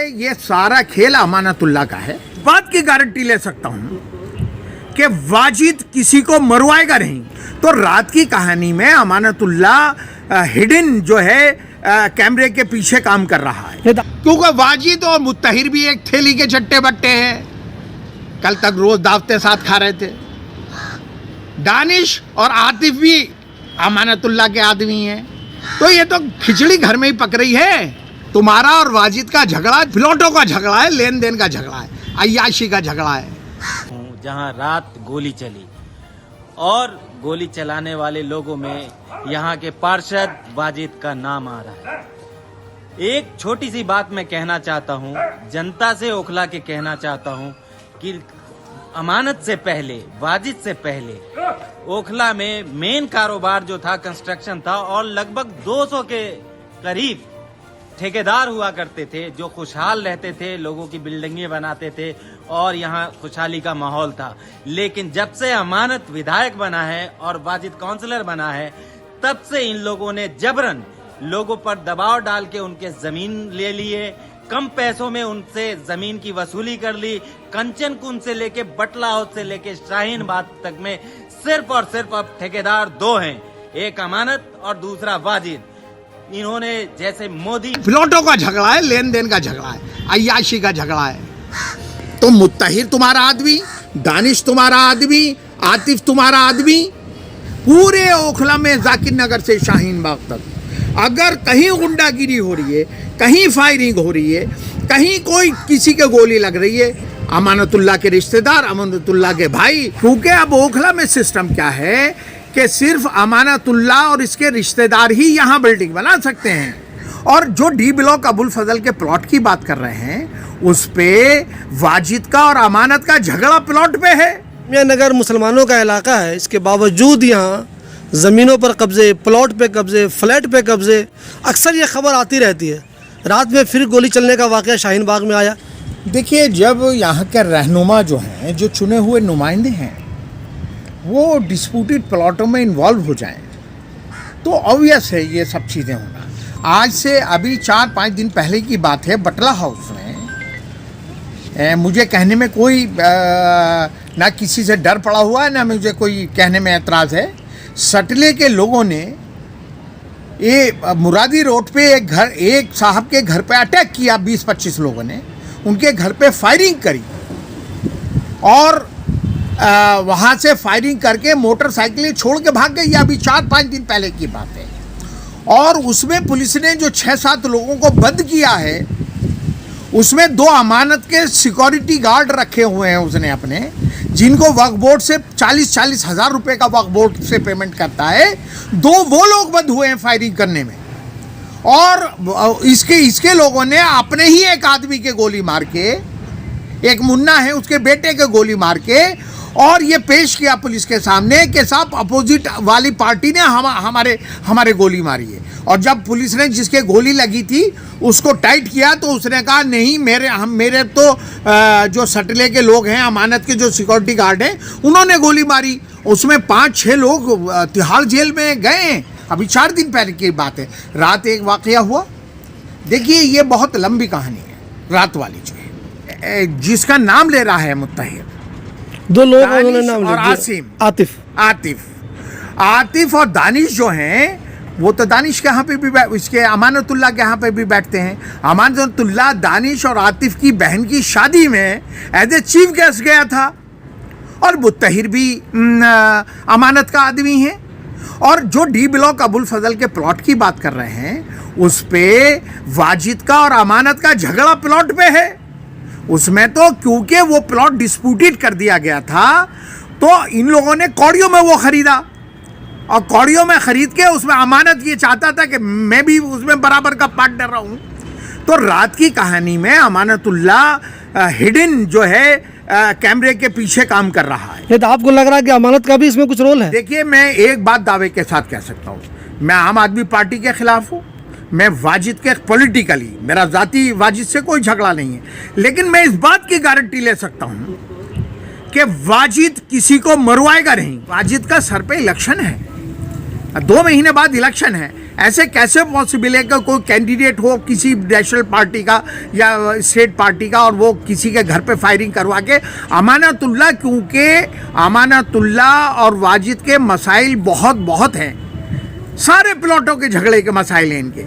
ये सारा खेल अमानतुल्लाह का है। बात की गारंटी ले सकता हूँ कि वाजिद किसी को मरवाएगा नहीं। तो रात की कहानी में अमानतुल्लाह हिडन जो है कैमरे के पीछे काम कर रहा है, क्योंकि वाजिद और मुत्तहिर भी एक थैली के चट्टे बट्टे हैं। कल तक रोज दावते साथ खा रहे थे। दानिश और आतिफ भी अमानतुल्लाह के आदमी हैं। तो ये तो खिचड़ी घर में ही पक रही है। तुम्हारा और वाजिद का झगड़ा प्लॉटों का झगड़ा है, लेन देन का झगड़ा है, अय्याशी का झगड़ा है। जहां रात गोली चली और गोली चलाने वाले लोगों में यहाँ के पार्षद वाजिद का नाम आ रहा है। एक छोटी सी बात मैं कहना चाहता हूँ, जनता से ओखला के कहना चाहता हूँ कि अमानत से पहले, वाजिद से पहले ओखला में मेन कारोबार जो था कंस्ट्रक्शन था और लगभग 200 के करीब ठेकेदार हुआ करते थे जो खुशहाल रहते थे, लोगों की बिल्डिंगें बनाते थे और यहाँ खुशहाली का माहौल था। लेकिन जब से अमानत विधायक बना है और वाजिद काउंसलर बना है, तब से इन लोगों ने जबरन लोगों पर दबाव डाल के उनके जमीन ले लिए, कम पैसों में उनसे जमीन की वसूली कर ली। कंचन कुंज से लेके बटला हाउस से लेके शाहीन बाग तक में सिर्फ और सिर्फ अब ठेकेदार दो हैं, एक अमानत और दूसरा वाजिद। इन्होंने जैसे मोदी प्लॉटों का झगड़ा है, लेन देन का झगड़ा है, अय्याशी का झगड़ा है। तो मुत्तहिर तुम्हारा आदमी, दानिश तुम्हारा आदमी, आतिफ तुम्हारा आदमी, पूरे ओखला में जाकिर नगर से शाहीन बाग तक अगर कहीं गुंडागिरी हो रही है, कहीं फायरिंग हो रही है, कहीं कोई किसी के गोली लग रही है, अमानतुल्लाह के रिश्तेदार, अमानतुल्लाह के भाई। क्योंकि अब ओखला में सिस्टम क्या है कि सिर्फ अमानतुल्लाह और इसके रिश्तेदार ही यहाँ बिल्डिंग बना सकते हैं। और जो डी ब्लॉक अबुल फजल के प्लॉट की बात कर रहे हैं, उस पे वाजिद का और अमानत का झगड़ा प्लॉट पे है। यह नगर मुसलमानों का इलाका है, इसके बावजूद यहाँ ज़मीनों पर कब्जे, प्लॉट पे कब्जे, फ्लैट पे कब्जे, अक्सर ये खबर आती रहती है। रात में फिर गोली चलने का वाक़या शाहीन बाग में आया। देखिए, जब यहाँ के रहनुमा जो हैं, जो चुने हुए नुमाइंदे हैं, वो डिस्प्यूटेड प्लॉटों में इन्वॉल्व हो जाएं, तो ऑब्वियस है ये सब चीज़ें होना। आज से अभी 4-5 दिन पहले की बात है, बटला हाउस में मुझे कहने में कोई ना किसी से डर पड़ा हुआ है, ना मुझे कोई कहने में एतराज़ है। सटले के लोगों ने ये मुरादी रोड पे एक साहब के घर पे अटैक किया, 20-25 लोगों ने उनके घर पे फायरिंग करी और वहाँ से फायरिंग करके मोटरसाइकिलें छोड़ के भाग गई। अभी 4-5 दिन पहले की बात है। और उसमें पुलिस ने जो 6-7 लोगों को बंद किया है, उसमें 2 अमानत के सिक्योरिटी गार्ड रखे हुए हैं उसने अपने, जिनको वक्फ बोर्ड से 40-40 हज़ार रुपये का वक्फ बोर्ड से पेमेंट करता है। 2 वो लोग बंद हुए हैं फायरिंग करने में। और इसके लोगों ने अपने ही एक आदमी के गोली मार के, एक मुन्ना है उसके बेटे के गोली मार के, और ये पेश किया पुलिस के सामने कि साहब अपोजिट वाली पार्टी ने हमारे गोली मारी है। और जब पुलिस ने जिसके गोली लगी थी उसको टाइट किया तो उसने कहा नहीं, मेरे तो जो सटले के लोग हैं, अमानत के जो सिक्योरिटी गार्ड हैं, उन्होंने गोली मारी। उसमें 5-6 लोग तिहाड़ जेल में गए। अभी 4 दिन पहले की बात है। रात एक वाकया हुआ। देखिए, ये बहुत लंबी कहानी है रात वाली जो है, जिसका नाम ले रहा है मुत्तहिर। 2 लोग उन्होंने नाम और लिया, आतिफ और दानिश जो हैं, वो तो दानिश के यहाँ पे भी इसके अमानतुल्लाह के यहाँ पे भी बैठते हैं। अमानतुल्लाह दानिश और आतिफ की बहन की शादी में एज ए चीफ गेस्ट गया था। और मुत्तहिर भी अमानत का आदमी है। और जो डी ब्लॉक अबुल फजल के प्लॉट की बात कर रहे हैं, उस पे वाजिद का और अमानत का झगड़ा प्लॉट पे है। उसमें तो क्योंकि वो प्लॉट डिस्प्यूटेड कर दिया गया था, तो इन लोगों ने कौड़ियों में वो खरीदा, और कौड़ियों में खरीद के उसमें अमानत ये चाहता था कि मैं भी उसमें बराबर का पार्टनर रहूं। तो रात की कहानी में अमानतुल्लाह हिडन जो है कैमरे के पीछे काम कर रहा है। ये तो आपको लग रहा है कि अमानत का भी इसमें कुछ रोल है? देखिए, मैं एक बात दावे के साथ कह सकता हूँ, मैं आम आदमी पार्टी के खिलाफ हूँ। मैं वाजिद के पॉलिटिकली, मेरा जाती वाजिद से कोई झगड़ा नहीं है, लेकिन मैं इस बात की गारंटी ले सकता हूँ कि वाजिद किसी को मरवाएगा नहीं। वाजिद का सर पे इलेक्शन है, 2 महीने बाद इलेक्शन है, ऐसे कैसे पॉसिबल है कि कोई कैंडिडेट हो किसी नेशनल पार्टी का या स्टेट पार्टी का और वो किसी के घर पे फायरिंग करवा के अमानतुल्लाह, क्योंकि अमानतुल्लाह और वाजिद के मसाइल बहुत हैं, सारे प्लॉटों के झगड़े के मसाइल हैं इनके।